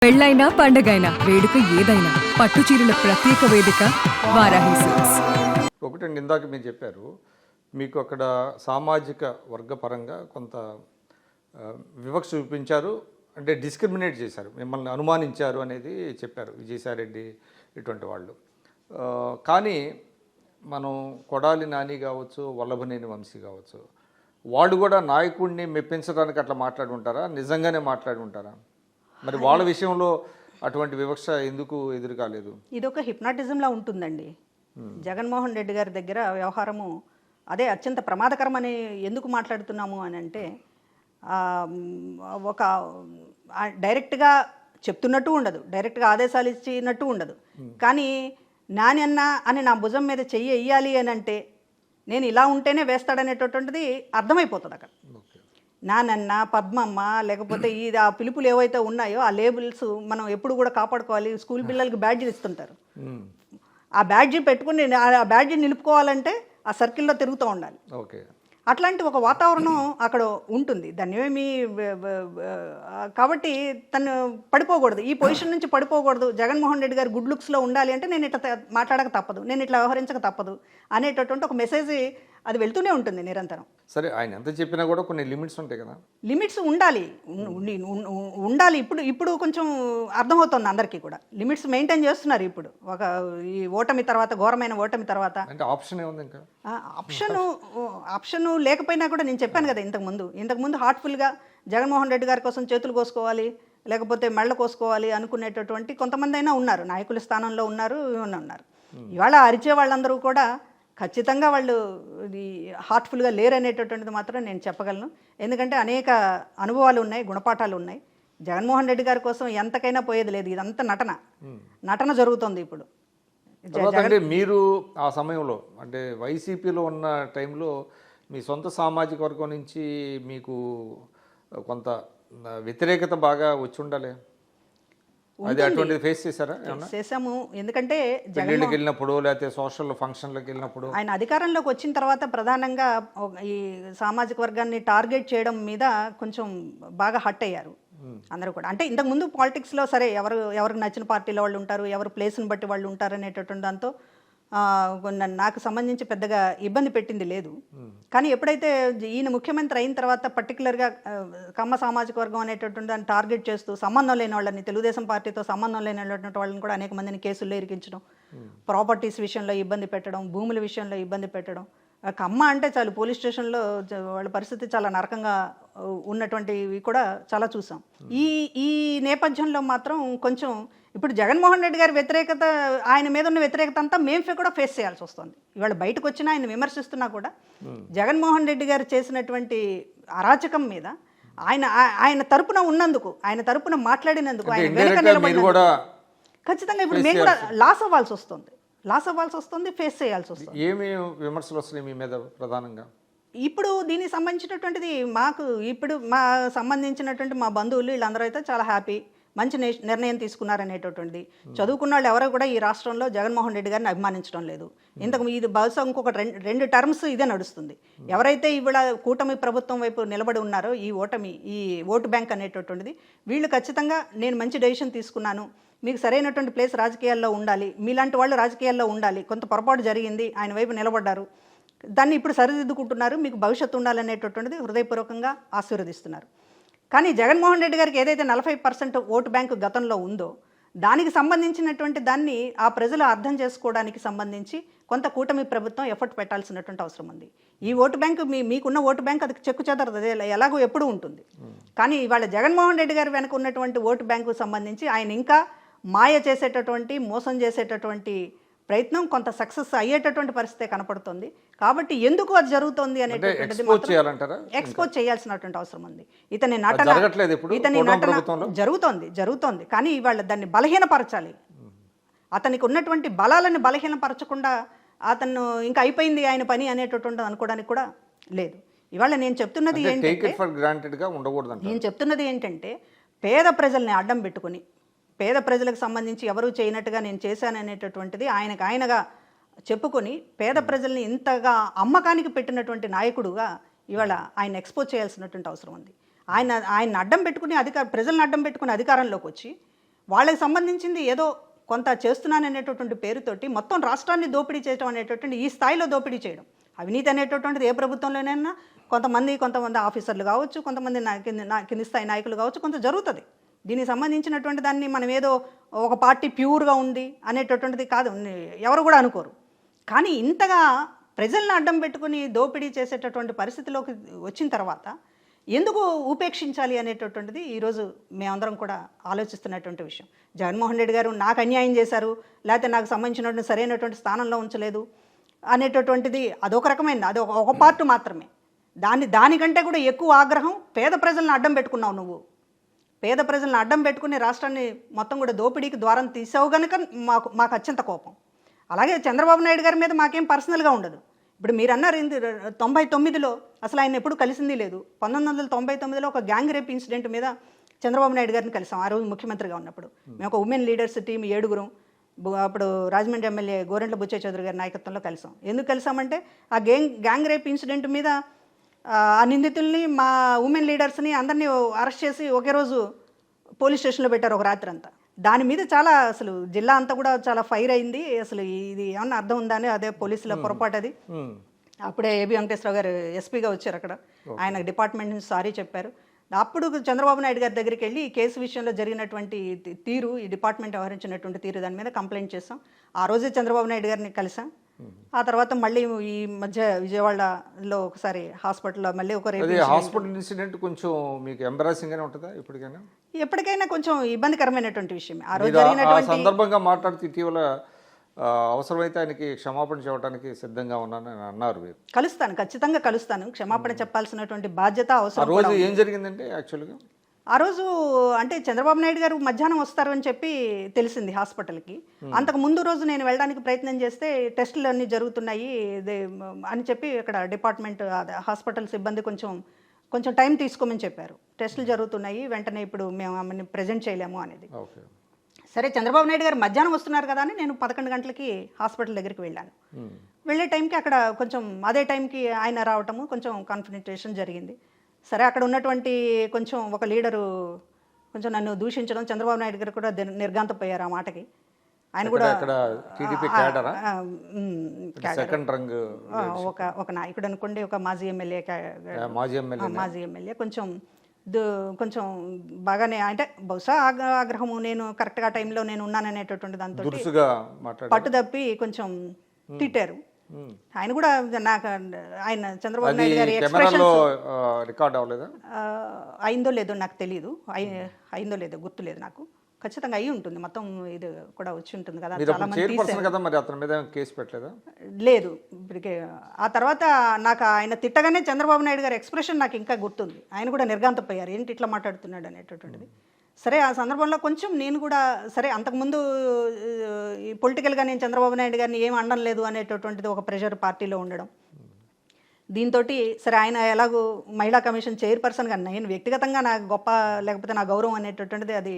పెళ్ళైనా పండగైనా వేడుక ఏదైనా పట్టు చీరల ప్రత్యేక వేదిక వారాహి సిల్క్స్. ఒకటండి, ఇందాక మీరు చెప్పారు మీకు అక్కడ సామాజిక వర్గపరంగా కొంత వివక్ష చూపించారు, అంటే డిస్క్రిమినేట్ చేశారు, మిమ్మల్ని అనుమానించారు అనేది చెప్పారు విజయసాయిరెడ్డి ఇటువంటి వాళ్ళు. కానీ మనం కొడాలి నాని కావచ్చు, వల్లభనేని వంశీ కావచ్చు, వాళ్ళు కూడా నాయకుడిని మెప్పించడానికి అట్లా మాట్లాడి ఉంటారా, నిజంగానే మాట్లాడి ఉంటారా? మరి వాళ్ళ విషయంలో అటువంటి వివక్ష ఎందుకు ఎదురు కాలేదు? ఇది ఒక హిప్నాటిజంలా ఉంటుందండి. జగన్మోహన్ రెడ్డి గారి దగ్గర వ్యవహారము అదే అత్యంత ప్రమాదకరమని ఎందుకు మాట్లాడుతున్నాము అని అంటే, ఒక డైరెక్ట్గా చెప్తున్నట్టు ఉండదు, డైరెక్ట్గా ఆదేశాలు ఇచ్చినట్టు ఉండదు. కానీ నాని అన్న అని నా భుజం మీద చెయ్యి వెయ్యాలి అని అంటే నేను ఇలా ఉంటేనే వేస్తాడనేటటువంటిది అర్థమైపోతుంది అక్కడ. నానన్న, పద్మమ్మ, లేకపోతే ఆ పిలుపులు ఏవైతే ఉన్నాయో ఆ లేబుల్స్ మనం ఎప్పుడు కూడా కాపాడుకోవాలి. స్కూల్ పిల్లలకి బ్యాడ్జీలు ఇస్తుంటారు, ఆ బ్యాడ్జీ పెట్టుకుని ఆ బ్యాడ్జీ నిలుపుకోవాలంటే ఆ సర్కిల్లో తిరుగుతూ ఉండాలి. అట్లాంటి ఒక వాతావరణం అక్కడ ఉంటుంది. దాన్ని ఏమి కాబట్టి తను పడిపోకూడదు, ఈ పొజిషన్ నుంచి పడిపోకూడదు. జగన్మోహన్ రెడ్డి గారు గుడ్ లుక్స్లో ఉండాలి అంటే నేను ఇట్లా మాట్లాడక తప్పదు, నేను ఇట్లా వ్యవహరించక తప్పదు అనేటటువంటి ఒక మెసేజ్ అది వెళ్తూనే ఉంటుంది నిరంతరం. సరే, ఆయన ఎంత చెప్పినా కూడా కొన్ని లిమిట్స్ ఉంటాయి కదా. లిమిట్స్ ఉండాలి ఉండాలి. ఇప్పుడు కొంచెం అర్థమవుతుంది అందరికీ కూడా, లిమిట్స్ మెయింటైన్ చేస్తున్నారు. ఇప్పుడు ఒక ఈ ఓటమి తర్వాత, ఘోరమైన ఓటమి తర్వాత అంటే ఆప్షన్ ఏముంది? ఇంకా ఆప్షన్ లేకపోయినా కూడా నేను చెప్పాను కదా ఇంతకుముందు హార్ట్ఫుల్గా జగన్మోహన్ రెడ్డి గారి కోసం చేతులు కోసుకోవాలి, లేకపోతే మెళ్ళ కోసుకోవాలి అనుకునేటటువంటి కొంతమంది అయినా ఉన్నారు, నాయకుల స్థానంలో ఉన్నారు. ఇవాళ అరిచే వాళ్ళందరూ కూడా ఖచ్చితంగా వాళ్ళు హార్ట్ఫుల్గా లేరనేటటువంటిది మాత్రం నేను చెప్పగలను. ఎందుకంటే అనేక అనుభవాలు ఉన్నాయి, గుణపాఠాలు ఉన్నాయి. జగన్మోహన్ రెడ్డి గారి కోసం ఎంతకైనా పోయేది లేదు. ఇదంతా నటన జరుగుతుంది ఇప్పుడు. అంటే మీరు ఆ సమయంలో అంటే వైసీపీలో ఉన్న టైంలో మీ సొంత సామాజిక వర్గం నుంచి మీకు కొంత వ్యతిరేకత బాగా వచ్చి ఉండాలి. అది అటువంటిది ఫేస్ చేశారా? చేసాము. ఎందుకంటే జగన్కి వెళ్ళినప్పుడు, లేకపోతే సోషల్ ఫంక్షన్లకు వెళ్ళినప్పుడు, ఆయన అధికారంలోకి వచ్చిన తర్వాత ప్రధానంగా ఈ సామాజిక వర్గాన్ని టార్గెట్ చేయడం మీద కొంచెం బాగా హట్ అయ్యారు అందరూ కూడా. అంటే ఇంతకుముందు పాలిటిక్స్లో సరే ఎవరికి నచ్చిన పార్టీలో వాళ్ళు ఉంటారు, ఎవరు ప్లేస్ని బట్టి వాళ్ళు ఉంటారు అనేటటువంటి దాంతో నాకు సంబంధించి పెద్దగా ఇబ్బంది పెట్టింది లేదు. కానీ ఎప్పుడైతే ఈయన ముఖ్యమంత్రి అయిన తర్వాత పర్టికులర్గా కమ్మ సామాజిక వర్గం అనేటటువంటి దాన్ని టార్గెట్ చేస్తూ సంబంధం లేని వాళ్ళని, తెలుగుదేశం పార్టీతో సంబంధం లేనటువంటి వాళ్ళని కూడా అనేక మందిని కేసుల్లో ఇరికించడం, ప్రాపర్టీస్ విషయంలో ఇబ్బంది పెట్టడం, భూముల విషయంలో ఇబ్బంది పెట్టడం. కమ్మ అంటే చాలు పోలీస్ స్టేషన్లో వాళ్ళ పరిస్థితి చాలా నరకంగా ఉన్నటువంటివి కూడా చాలా చూసాం. ఈ నేపథ్యంలో మాత్రం కొంచెం ఇప్పుడు జగన్మోహన్ రెడ్డి గారి వ్యతిరేకత, ఆయన మీద ఉన్న వ్యతిరేకత అంతా మేము కూడా ఫేస్ చేయాల్సి వస్తుంది. ఇవాళ బయటకు వచ్చినా ఆయన విమర్శిస్తున్నా కూడా జగన్మోహన్ రెడ్డి గారు చేసినటువంటి అరాచకం మీద ఆయన తరపున ఉన్నందుకు, ఆయన తరపున మాట్లాడినందుకు, ఆయన వెనక నిలబడినందుకు ఖచ్చితంగా ఇప్పుడు మేము కూడా లాస్ అవ్వాల్సి వస్తుంది, ఫేస్ చేయాల్సి వస్తుంది. ఏమి విమర్శలు వస్తున్నాయి మీ మీద ప్రధానంగా? ఇప్పుడు దీనికి సంబంధించినటువంటిది ఇప్పుడు సంబంధించినటువంటి మా బంధువులు వీళ్ళందరూ అయితే చాలా హ్యాపీ, మంచి నిర్ణయం తీసుకున్నారనేటటువంటిది. చదువుకున్న వాళ్ళు ఎవరో కూడా ఈ రాష్ట్రంలో జగన్మోహన్ రెడ్డి గారిని అభిమానించడం లేదు. ఇది బహుశా ఇంకొక రెండు టర్మ్స్ ఇదే నడుస్తుంది. ఎవరైతే ఇవాళ కూటమి ప్రభుత్వం వైపు నిలబడి ఉన్నారో ఈ ఓటు బ్యాంక్ అనేటటువంటిది, వీళ్ళు ఖచ్చితంగా నేను మంచి డెసిషన్ తీసుకున్నాను, మీకు సరైనటువంటి ప్లేస్ రాజకీయాల్లో ఉండాలి, మీలాంటి వాళ్ళు రాజకీయాల్లో ఉండాలి, కొంత పొరపాటు జరిగింది, ఆయన వైపు నిలబడ్డారు, దాన్ని ఇప్పుడు సరిదిద్దుకుంటున్నారు, మీకు భవిష్యత్తు ఉండాలనేటటువంటిది హృదయపూర్వకంగా ఆశీర్వదిస్తున్నారు. కానీ జగన్మోహన్ రెడ్డి గారికి ఏదైతే 40% ఓటు బ్యాంకు గతంలో ఉందో దానికి సంబంధించినటువంటి దాన్ని ఆ ప్రజలు అర్థం చేసుకోవడానికి సంబంధించి కొంత కూటమి ప్రభుత్వం ఎఫర్ట్ పెట్టాల్సినటువంటి అవసరం ఉంది. ఈ ఓటు బ్యాంకు మీకున్న ఓటు బ్యాంకు అది చెక్కు చెదరదు, అదే ఎలాగో ఎప్పుడూ ఉంటుంది. కానీ ఇవాళ జగన్మోహన్ రెడ్డి గారి వెనక ఉన్నటువంటి ఓటు బ్యాంకు సంబంధించి ఆయన ఇంకా మాయ చేసేటటువంటి, మోసం చేసేటటువంటి ప్రయత్నం కొంత సక్సెస్ అయ్యేటటువంటి పరిస్థితి కనపడుతుంది. కాబట్టి ఎందుకు అది జరుగుతుంది అనేటటువంటిది ఎక్స్పోజ్ చేయాల్సినటువంటి అవసరం ఉంది. ఇతని నటన జరుగుతోంది కానీ ఇవాళ దాన్ని బలహీనపరచాలి. అతనికి ఉన్నటువంటి బలాలను బలహీనపరచకుండా అతను ఇంకా అయిపోయింది ఆయన పని అనేటటువంటి అనుకోవడానికి కూడా లేదు. ఇవాళ నేను చెప్తున్నది ఏంటంటే పేద ప్రజల్ని అడ్డం పెట్టుకుని, పేద ప్రజలకు సంబంధించి ఎవరూ చేయనట్టుగా నేను చేశాననేటటువంటిది ఆయనగా చెప్పుకొని పేద ప్రజల్ని ఇంతగా అమ్మకానికి పెట్టినటువంటి నాయకుడుగా ఇవాళ ఆయన ఎక్స్పోజ్ చేయాల్సినటువంటి అవసరం ఉంది. ఆయన అడ్డం పెట్టుకుని ప్రజలను అడ్డం పెట్టుకుని అధికారంలోకి వచ్చి వాళ్ళకి సంబంధించింది ఏదో కొంత చేస్తున్నాననేటటువంటి పేరుతోటి మొత్తం రాష్ట్రాన్ని దోపిడీ చేయడం అనేటటువంటి ఈ స్థాయిలో దోపిడీ చేయడం, అవినీతి అనేటటువంటిది ఏ ప్రభుత్వంలోనైనా కొంతమంది ఆఫీసర్లు కావచ్చు, కొంతమంది కింది స్థాయి నాయకులు కావచ్చు, కొంత జరుగుతుంది. దీనికి సంబంధించినటువంటి దాన్ని మనం ఏదో ఒక పార్టీ ప్యూర్గా ఉంది అనేటటువంటిది కాదు, ఎవరు కూడా అనుకోరు. కానీ ఇంతగా ప్రజలను అడ్డం పెట్టుకుని దోపిడీ చేసేటటువంటి పరిస్థితిలోకి వచ్చిన తర్వాత ఎందుకు ఉపేక్షించాలి అనేటటువంటిది ఈరోజు మేమందరం కూడా ఆలోచిస్తున్నటువంటి విషయం. జగన్మోహన్ రెడ్డి గారు నాకు అన్యాయం చేశారు, లేకపోతే నాకు సంబంధించినటువంటి సరైనటువంటి స్థానంలో ఉంచలేదు అనేటటువంటిది అదొక రకమైన, అది ఒక పార్ట్ మాత్రమే. దానికంటే కూడా ఎక్కువ ఆగ్రహం పేద ప్రజలను అడ్డం పెట్టుకున్నావు నువ్వు. పేద ప్రజలను అడ్డం పెట్టుకుని రాష్ట్రాన్ని మొత్తం కూడా దోపిడీకి ద్వారం తీసావు కనుక మాకు అత్యంత కోపం. అలాగే చంద్రబాబు నాయుడు గారి మీద మాకేం పర్సనల్గా ఉండదు. ఇప్పుడు మీరు అన్నారు 99లో అసలు ఆయన ఎప్పుడు కలిసింది లేదు. 1999లో ఒక గ్యాంగ్ రేప్ ఇన్సిడెంట్ మీద చంద్రబాబు నాయుడు గారిని కలిసాం. ఆ రోజు ముఖ్యమంత్రిగా ఉన్నప్పుడు మేము ఒక ఉమెన్ లీడర్స్ టీం 7 అప్పుడు రాజమండ్రి ఎమ్మెల్యే గోరెంట్ల బుచ్చయ్య చౌదరి గారి నాయకత్వంలో కలిసాం. ఎందుకు కలిసామంటే ఆ గ్యాంగ్ రేప్ ఇన్సిడెంట్ మీద ఆ నిందితుల్ని, మా ఉమెన్ లీడర్స్ని అందరినీ అరెస్ట్ చేసి ఒకే రోజు పోలీస్ స్టేషన్లో పెట్టారు ఒక రాత్రి అంతా. దాని మీద చాలా అసలు జిల్లా అంతా కూడా చాలా ఫైర్ అయింది. అసలు ఇది ఏమన్నా అర్థం ఉందా అని, అదే పోలీసుల పొరపాటు అది. అప్పుడే ఏబి వెంకటేశ్వరరావు గారు ఎస్పీగా వచ్చారు అక్కడ, ఆయన డిపార్ట్మెంట్ నుంచి సారీ చెప్పారు. అప్పుడు చంద్రబాబు నాయుడు గారి దగ్గరికి వెళ్ళి ఈ కేసు విషయంలో జరిగినటువంటి తీరు, ఈ డిపార్ట్మెంట్ వ్యవహరించినటువంటి తీరు దాని మీద కంప్లైంట్ చేసాం. ఆ రోజే చంద్రబాబు నాయుడు గారిని కలిసాం. ఆ తర్వాత మళ్ళీ ఈ మధ్య విజయవాడలో ఒకసారి హాస్పిటల్లో మళ్ళీ ఒక హాస్పిటల్ ఇన్సిడెంట్ కొంచెం మీకు ఎంబరాసింగ్ గానే ఉంటుందా? ఎప్పటికైనా కొంచెం ఇబ్బందికరమైనటువంటి విషయమే. ఆ రోజు జరిగినటువంటి సందర్భంగా మాట్లాడుతూ ఇటీవల అవసరమైతే ఆయనకి క్షమాపణ చెప్పడానికి సిద్ధంగా ఉన్నానని అన్నారు. కలుస్తాను, ఖచ్చితంగా కలుస్తాను. క్షమాపణ చెప్పాల్సినటువంటి బాధ్యత అవసరం. రోజు ఏం జరిగిందంటే యాక్చువల్గా ఆ రోజు అంటే చంద్రబాబు నాయుడు గారు మధ్యాహ్నం వస్తారు అని చెప్పి తెలిసింది హాస్పిటల్కి. అంతకు ముందు రోజు నేను వెళ్ళడానికి ప్రయత్నం చేస్తే టెస్టులు అన్నీ జరుగుతున్నాయి అని చెప్పి ఇక్కడ డిపార్ట్మెంట్ హాస్పిటల్ సిబ్బంది కొంచెం టైం తీసుకోమని చెప్పారు. టెస్టులు జరుగుతున్నాయి, వెంటనే ఇప్పుడు మేము ఆమెను ప్రజెంట్ చేయలేము అనేది. సరే, చంద్రబాబు నాయుడు గారు మధ్యాహ్నం వస్తున్నారు కదా అని నేను 11 గంటలకి హాస్పిటల్ దగ్గరికి వెళ్ళాను. వెళ్ళే టైంకి అక్కడ కొంచెం అదే టైంకి ఆయన రావటము, కొంచెం కాన్ఫరెన్సేషన్ జరిగింది. సరే, అక్కడ ఉన్నటువంటి కొంచెం ఒక లీడరు కొంచెం నన్ను దూషించడం, చంద్రబాబు నాయుడు గారు కూడా నిర్గాంతపోయారు ఆ మాటకి. ఆయన కూడా ఒక నాయకుడు అనుకోండి, ఒక మాజీ ఎమ్మెల్యే కొంచెం బాగానే, అంటే బహుశా ఆగ్రహము, నేను కరెక్ట్గా టైంలో నేను ఉన్నాననేటటువంటి దాంతో పట్టుదప్పి కొంచెం తిట్టారు. ఆయన కూడా నాకు, ఆయన చంద్రబాబు నాయుడు గారి ఎక్స్ప్రెషన్ అయిందో లేదో నాకు తెలియదు, అయిందో లేదో గుర్తులేదు నాకు. ఖచ్చితంగా అయి ఉంటుంది, మొత్తం ఇది కూడా వచ్చి ఉంటుంది కదా. చాలా మంది లేదు ఇప్పటికే. ఆ తర్వాత నాకు ఆయన తిట్టగానే చంద్రబాబు నాయుడు గారి ఎక్స్ప్రెషన్ నాకు ఇంకా గుర్తుంది. ఆయన కూడా నిర్గాంతపోయారు, ఏంటి ఇట్లా మాట్లాడుతున్నాడు అనేటటువంటిది. సరే, ఆ సందర్భంలో కొంచెం నేను కూడా సరే, అంతకుముందు పొలిటికల్గా నేను చంద్రబాబు నాయుడు గారిని ఏం అనడం లేదు అనేటటువంటిది ఒక ప్రెషర్ పార్టీలో ఉండడం. దీంతో సరే, ఆయన ఎలాగో మహిళా కమిషన్ చైర్పర్సన్గా, నేను వ్యక్తిగతంగా నాకు గొప్ప లేకపోతే నా గౌరవం అనేటటువంటిది అది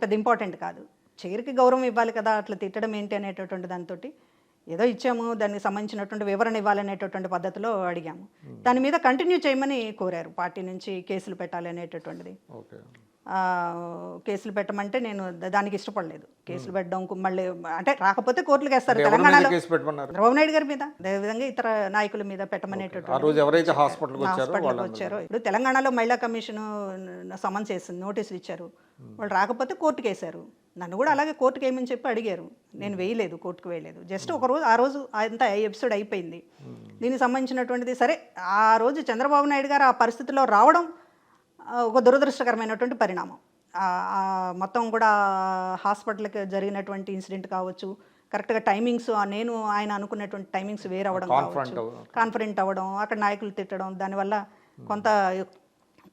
పెద్ద ఇంపార్టెంట్ కాదు. చైర్కి గౌరవం ఇవ్వాలి కదా, అట్లా తిట్టడం ఏంటి అనేటటువంటి దాంతో ఏదో ఇచ్చాము, దానికి సంబంధించినటువంటి వివరణ ఇవ్వాలనేటటువంటి పద్ధతిలో అడిగాము. దాని మీద కంటిన్యూ చేయమని కోరారు పార్టీ నుంచి, కేసులు పెట్టాలి అనేటటువంటిది. కేసులు పెట్టమంటే నేను దానికి ఇష్టపడలేదు. కేసులు పెట్టడం మళ్ళీ అంటే రాకపోతే కోర్టులకు వేస్తారు తెలంగాణలో. చంద్రబాబు నాయుడు గారి మీద, అదేవిధంగా ఇతర నాయకుల మీద పెట్టమనేటటువంటి హాస్పిటల్కి వచ్చారు. ఇప్పుడు తెలంగాణలో మహిళా కమిషన్ సమన్స్ చేసింది, నోటీసులు ఇచ్చారు. వాళ్ళు రాకపోతే కోర్టుకు వేశారు. నన్ను కూడా అలాగే కోర్టుకు వేయమని చెప్పి అడిగారు. నేను వేయలేదు, కోర్టుకు వేయలేదు. జస్ట్ ఒక రోజు, ఆ రోజు అంతా ఎపిసోడ్ అయిపోయింది. దీనికి సంబంధించినటువంటిది సరే, ఆ రోజు చంద్రబాబు నాయుడు గారు ఆ పరిస్థితిలో రావడం ఒక దురదృష్టకరమైనటువంటి పరిణామం. మొత్తం కూడా హాస్పిటల్కి జరిగినటువంటి ఇన్సిడెంట్ కావచ్చు, కరెక్ట్గా టైమింగ్స్, నేను ఆయన అనుకున్నటువంటి టైమింగ్స్ వేరవడం కావచ్చు, కాన్ఫరెంట్ అవ్వడం, అక్కడ నాయకులు తిట్టడం, దానివల్ల కొంత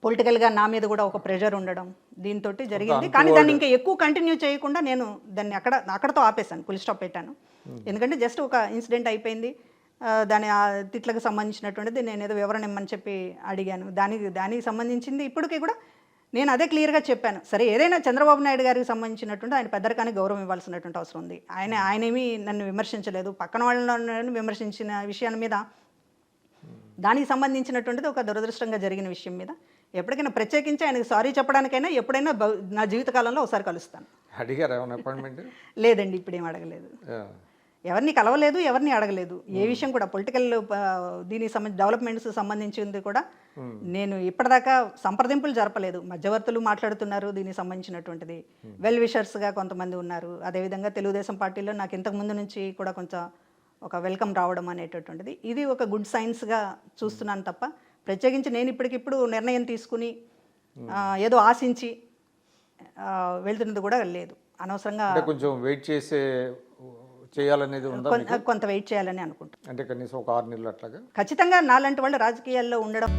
పొలిటికల్గా నా మీద కూడా ఒక ప్రెషర్ ఉండడం, దీంతో జరిగింది. కానీ దాన్ని ఇంకా ఎక్కువ కంటిన్యూ చేయకుండా నేను దాన్ని అక్కడతో ఆపేశాను, ఫుల్ స్టాప్ పెట్టాను. ఎందుకంటే జస్ట్ ఒక ఇన్సిడెంట్ అయిపోయింది, దాని తిట్లకు సంబంధించినటువంటిది నేను ఏదో వివరణ ఇమ్మని చెప్పి అడిగాను. దానికి సంబంధించింది ఇప్పటికీ కూడా నేను అదే క్లియర్గా చెప్పాను. సరే, ఏదైనా చంద్రబాబు నాయుడు గారికి సంబంధించినటువంటి ఆయన పెద్దరికానికి గౌరవం ఇవ్వాల్సినటువంటి అవసరం ఉంది. ఆయనేమీ నన్ను విమర్శించలేదు, పక్కన వాళ్ళని విమర్శించిన విషయాల మీద, దానికి సంబంధించినటువంటిది ఒక దురదృష్టంగా జరిగిన విషయం మీద ఎప్పటికైనా ప్రత్యేకించి ఆయనకి సారీ చెప్పడానికైనా ఎప్పుడైనా నా జీవితకాలంలో ఒకసారి కలుస్తాను. అడిగారు ఏమైనా అపాయింట్మెంట్? లేదండి, ఇప్పుడేం అడగలేదు, ఎవరిని కలవలేదు, ఎవరిని అడగలేదు. ఏ విషయం కూడా పొలిటికల్ దీనికి సంబంధించి డెవలప్మెంట్స్ సంబంధించింది కూడా నేను ఇప్పటిదాకా సంప్రదింపులు జరపలేదు. మధ్యవర్తులు మాట్లాడుతున్నారు దీనికి సంబంధించినటువంటిది, వెల్ విషర్స్గా కొంతమంది ఉన్నారు. అదేవిధంగా తెలుగుదేశం పార్టీలో నాకు ఇంతకు ముందు నుంచి కూడా కొంచెం ఒక వెల్కమ్ రావడం అనేటటువంటిది ఇది ఒక గుడ్ సైన్స్గా చూస్తున్నాను తప్ప ప్రత్యేకించి నేను ఇప్పటికిప్పుడు నిర్ణయం తీసుకుని ఏదో ఆశించి వెళ్తున్నది కూడా లేదు. అనవసరంగా కొంచెం వెయిట్ చేయాలనేది ఉందా? కొంత వెయిట్ చేయాలని అనుకుంటున్నాను. అంటే కనీసం ఒక 6 నెలలు అట్లాగా ఖచ్చితంగా నాలాంటి వాళ్ళు రాజకీయాల్లో ఉండడం